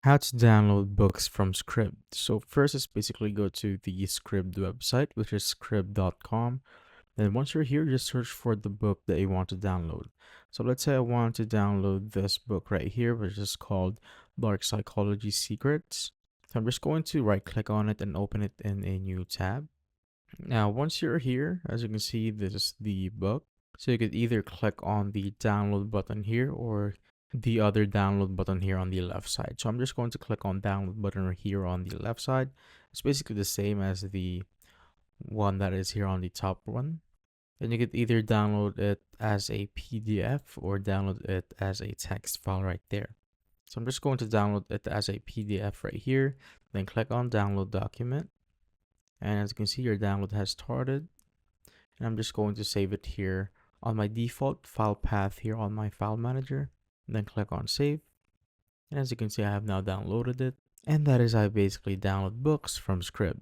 How to download books from Scribd. So first is basically go to the Scribd website, which is scribd.com. Then once you're here, just search for the book that you want to download. So let's say I want to download this book right here, which is called Dark Psychology Secrets. So I'm just going to right click on it and open it in a new tab. Now, once you're here, as you can see, this is the book. So you could either click on the download button here or the other download button here on the left side. So I'm just going to click on download button here on the left side. It's basically the same as the one that is here on the top one. And you could either download it as a PDF or download it as a text file right there. So I'm just going to download it as a PDF right here. Then click on download document. And as you can see, your download has started. And I'm just going to save it here on my default file path here on my file manager. And then click on save. And as you can see, I have now downloaded it. And that is how I basically download books from Scribd.